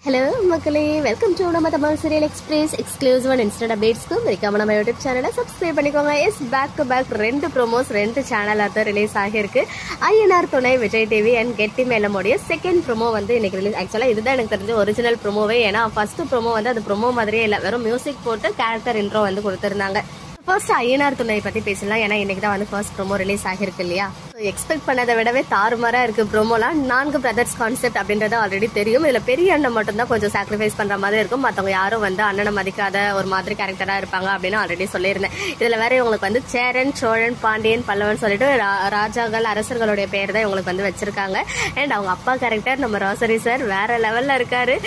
Hello, மக்களே welcome to நம்ம Tamil serial express exclusive and instant அப்டேட்ஸ்க்கு மறக்காம நம்ம யூடியூப் சேனலை சப்ஸ்கிரைப் பண்ணிக்கோங்க. பேக் டு பேக் ரெண்டு ப்ரோமோஸ் ரெண்டு சேனல்ல தான் ரிலீஸ் ஆகிருக்கு. ஐஎன்ஆர் துணை விஜய் டிவி அண்ட் கெட்டி மேலமோடைய செகண்ட் ப்ரோமோ வந்து இன்னைக்கு ரிலீஸ். ஆக்சுவலா இதுதான் எனக்கு தெரிஞ்ச ஒரிஜினல் ப்ரோமோவே. ஏன்னா ஃபர்ஸ்ட் ப்ரோமோ வந்து அது ப்ரோமோ மாதிரியே இல்லை, வெறும் மியூசிக் போட்டு கேரக்டர் இன்ட்ரோ வந்து கொடுத்திருந்தாங்க. ஃபர்ஸ்ட் ஐஎன்ஆர் துணை பத்தி பேசலாம். ஏன்னா இன்னைக்கு தான் வந்து ஃபர்ஸ்ட் ப்ரோமோ ரிலீஸ் ஆகிருக்கு இல்லையா. எக்ஸ்பெக்ட் பண்ணதை விடவே தாறுமாறா இருக்கு ப்ரோமோலாம். 4 பிரதர்ஸ் கான்செப்ட் அப்படின்றது ஆல்ரெடி தெரியும். இதுல பெரிய அண்ணன் மட்டும் தான் கொஞ்சம் சாக்ரிஃபைஸ் பண்ற மாதிரி இருக்கும். மத்தவங்க யாரும் வந்து அண்ணனை மதிக்காத ஒரு மாதிரி கேரக்டரா இருப்பாங்க அப்படின்னு ஆல்ரெடி சொல்லியிருந்தேன். இதுல வேற இவங்களுக்கு வந்து சேரன், சோழன், பாண்டியன், பல்லவன் சொல்லிட்டு ராஜாக்கள், அரசர்களுடைய பேர் தான் இவங்களுக்கு வந்து வச்சிருக்காங்க. அண்ட் அவங்க அப்பா கேரக்டர் நம்ம ரோசரி சார் வேற லெவல்ல இருக்காரு.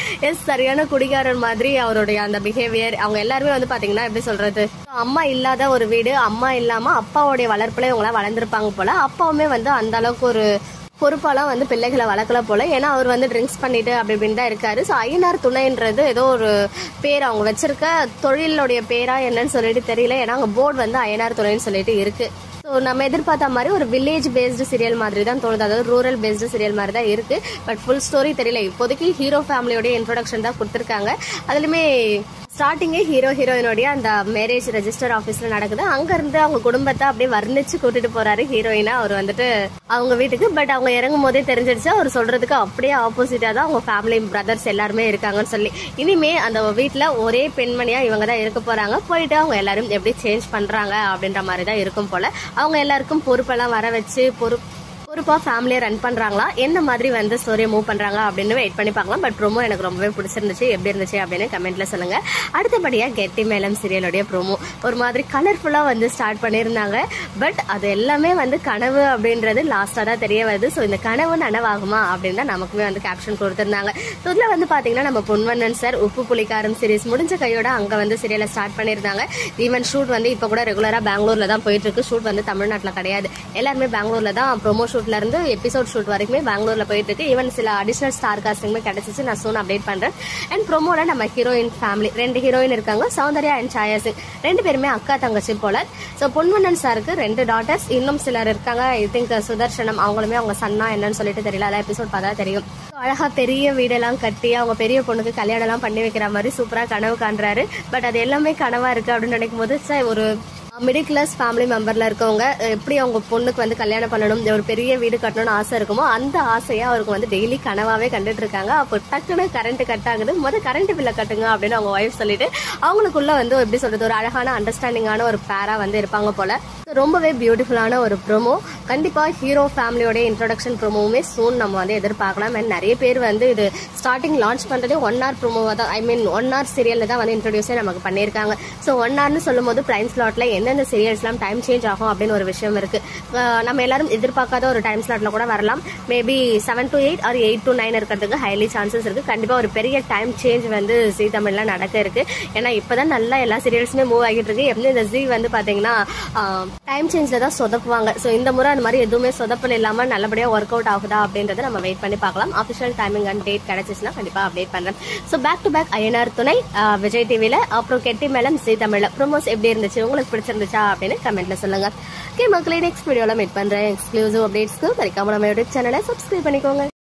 சரியான குடிகாரர் மாதிரி அவருடைய அந்த பிஹேவியர். அவங்க எல்லாருமே வந்து பாத்தீங்கன்னா எப்படி சொல்றது, அம்மா இல்லாத ஒரு வீடு, அம்மா இல்லாம அப்பாவுடைய வளர்ப்புல இவங்களாம் வளர்ந்துருப்பாங்க போல. அப்பாவுமே வந்து அந்த அளவுக்கு ஒரு பொறுப்பாலாம் வந்து பிள்ளைகளை வளர்க்கல போல. ஏன்னா அவர் வந்து ட்ரிங்க்ஸ் பண்ணிட்டு அப்படி இப்படின்னு தான் இருக்காரு. ஸோ ஐஎன்ஆர் துணைன்றது ஏதோ ஒரு பேர், அவங்க வச்சிருக்க தொழிலுடைய பேரா என்னன்னு சொல்லிட்டு தெரியல. ஏன்னா அவங்க போர்டு வந்து ஐஎன்ஆர் துணைன்னு சொல்லிட்டு இருக்கு. ஸோ நம்ம எதிர்பார்த்த மாதிரி ஒரு வில்லேஜ் பேஸ்டு சீரியல் மாதிரி தான் தோணுது, அதாவது ரூரல் பேஸ்டு சீரியல் மாதிரி தான் இருக்கு. பட் ஃபுல் ஸ்டோரி தெரியல. இப்போதைக்கு ஹீரோ ஃபேமிலியோட இன்ட்ரோடக்ஷன் தான் கொடுத்துருக்காங்க. அதுலயுமே ஸ்டார்டிங்கே ஹீரோ ஹீரோயினோடைய அந்த மேரேஜ் ரெஜிஸ்டர் ஆஃபீஸ்ல நடக்குது. அங்க இருந்து அவங்க குடும்பத்தை அப்படியே வர்ணிச்சு கூட்டிட்டு போறாரு ஹீரோயினா அவர் வந்துட்டு அவங்க வீட்டுக்கு. பட் அவங்க இறங்கும் போதே தெரிஞ்சிடுச்சு அவர் சொல்றதுக்கு அப்படியே ஆப்போசிட்டா தான் அவங்க ஃபேமிலி பிரதர்ஸ் எல்லாருமே இருக்காங்கன்னு சொல்லி. இனிமே அந்த வீட்டுல ஒரே பெண்மணியா இவங்க தான் இருக்க போறாங்க. போயிட்டு அவங்க எல்லாரும் எப்படி சேஞ்ச் பண்றாங்க அப்படின்ற மாதிரி தான் இருக்கும் போல. அவங்க எல்லாருக்கும் பொறுப்பெல்லாம் வர வச்சு பொறுப்பா ஃபேமிலியை ரன் பண்றாங்களா, என்ன மாதிரி வந்து ஸ்டோரியை மூவ் பண்றாங்க அப்படின்னு வெயிட் பண்ணி பார்க்கலாம். பட் ப்ரோமோ எனக்கு ரொம்பவே பிடிச்சிருந்துச்சு. எப்படி இருந்துச்சு அப்படின்னு கமெண்ட்ல சொல்லுங்க. அடுத்தபடியா கெட்டி மேலம் சீரியலோடைய ப்ரோமோ ஒரு மாதிரி கலர்ஃபுல்லா வந்து ஸ்டார்ட் பண்ணியிருந்தாங்க. பட் அது எல்லாமே வந்து கனவு அப்படின்றது லாஸ்டா தான் தெரிய வருது. ஸோ இந்த கனவு நனவாகுமா அப்படின்னு தான் நமக்குமே வந்து கேப்ஷன் கொடுத்திருந்தாங்க. ஸோ இதுல வந்து பாத்தீங்கன்னா நம்ம பொன்வண்ணன் சார் உப்பு புலிக்காரம் சீரிஸ் முடிஞ்ச கையோட அங்க வந்து சீரியலை ஸ்டார்ட் பண்ணியிருந்தாங்க. ஈவன் ஷூட் வந்து இப்ப கூட ரெகுலரா பெங்களூர்ல தான் போயிட்டு இருக்கு. ஷூட் வந்து தமிழ்நாட்டுல கிடையாது, எல்லாருமே பெங்களூர்ல தான். ப்ரோமோ ஷூட்ல இருந்து எபிசோட் ஷூட் வரைக்குமே பெங்களூர்ல போயிட்டு இருக்கு. ஈவன் சில அடிஷனல் ஸ்டார் காஸ்டிங்குமே கிடைச்சிச்சு. நான் சூன் அப்டேட் பண்றேன். அண்ட் ப்ரோமோல நம்ம ஹீரோயின் ஃபேமிலி 2 ஹீரோயின் இருக்காங்க, சௌந்தர்யா அண்ட் சாயா சிங். 2 பேருமே அக்கா தங்கச்சி போல. ஸோ பொன்வண்ணன் சாருக்கு 2 டாட்டர்ஸ், இன்னும் சிலர் இருக்காங்க. ஐ திங்க் சுதர்ஷனம், அவங்களுமே அவங்க சன்னா என்னன்னு சொல்லிட்டு தெரியல, அதெல்லாம் எபிசோட் பார்த்தா தெரியும். அழகா பெரிய வீடெல்லாம் கட்டி அவங்க பெரிய பொண்ணுக்கு கல்யாணம் எல்லாம் பண்ணி வைக்கிற மாதிரி சூப்பரா கனவு காண்றாரு. பட் அது எல்லாமே கனவா இருக்கு அப்படின்னு நினைக்கும் போது ஒரு மிடில் கிளாஸ் ஃபேமிலி மெம்பர்ல இருக்கவங்க எப்படி அவங்க பொண்ணுக்கு வந்து கல்யாணம் பண்ணணும், ஒரு பெரிய வீடு கட்டணும்னு ஆசை இருக்குமோ அந்த ஆசையா அவருக்கு வந்து டெய்லி கனவாவே கண்டுட்டு இருக்காங்க. அப்போ டக்குன்னு கரண்ட் கட் ஆகுது. கரண்ட் பில்ல கட்டுங்க அப்படின்னு அவங்க ஒய்ஃப் சொல்லிட்டு அவங்களுக்குள்ள வந்து எப்படி சொல்றது ஒரு அழகான அண்டர்ஸ்டாண்டிங்கான ஒரு பேரா வந்து இருப்பாங்க போல. ரொம்பவே பியூட்டிஃபுல்லான ஒரு ப்ரோமோ. கண்டிப்பா ஹீரோ ஃபேமிலியோட இன்ட்ரோடக்ஷன் ப்ரோமோவுமே சூன் நம்ம வந்து எதிர்பார்க்கலாம். அண்ட் நிறைய பேர் வந்து இது ஸ்டார்டிங் லான்ச் பண்றதே 1 hour ப்ரோமோவா தான், ஐ மீன் 1 hour சீரியல்ல தான் வந்து இன்ட்ரோடியூஸே நமக்கு பண்ணியிருக்காங்க. ஸோ 1 hourனு சொல்லும் போது பிரைம் ஸ்லாட்ல எந்தெந்த சீரியல்ஸ்லாம் டைம் சேஞ்ச் ஆகும் அப்படின்னு ஒரு விஷயம் இருக்கு. நம்ம எல்லாரும் எதிர்பார்க்காத ஒரு டைம் ஸ்லாட்ல கூட வரலாம். மேபி 7 to 8 or 8 to 9 இருக்கிறதுக்கு ஹைலி சான்சஸ் இருக்கு. கண்டிப்பா ஒரு பெரிய டைம் சேஞ்ச் வந்து ஜி தமிழ்ல நடக்க இருக்கு. ஏன்னா இப்பதான் நல்லா எல்லா சீரியல்ஸுமே மூவ் ஆகிட்டு இருக்கு. எப்படி இந்த ஜி வந்து பாத்தீங்கன்னா டைம் சேஞ்ச்ல தான் சொதப்புவாங்க. ஸோ இந்த முறை அந்த மாதிரி எதுவுமே சொதப்பல் இல்லாம நல்லபடியா ஒர்க் அவுட் ஆகுதா அப்படின்றத நம்ம வெயிட் பண்ணி பார்க்கலாம். ஆஃபிஷியல் டைமிங் அண்ட் டேட் கிடைச்சிச்சுன்னா கண்டிப்பா அப்டேட் பண்றேன். So back to back INR துணை விஜய் டிவில, அப்புறம் கெட்டி மேலம் ஜி தமிழ்ல ப்ரோமோஸ் எப்படி இருந்துச்சு, உங்களுக்கு பிடிச்சிருந்துச்சா அப்படின்னு கமெண்ட்ல சொல்லுங்க. ஓகே மக்களே, நெக்ஸ்ட் வீடியோல மீட் பண்றேன். எக்ஸ்க்ளூசிவ் அப்டேட்ஸ்க்கு மறக்காம நம்ம யூடியூப் சேனலை சப்ஸ்கிரைப் பண்ணிக்கோங்க.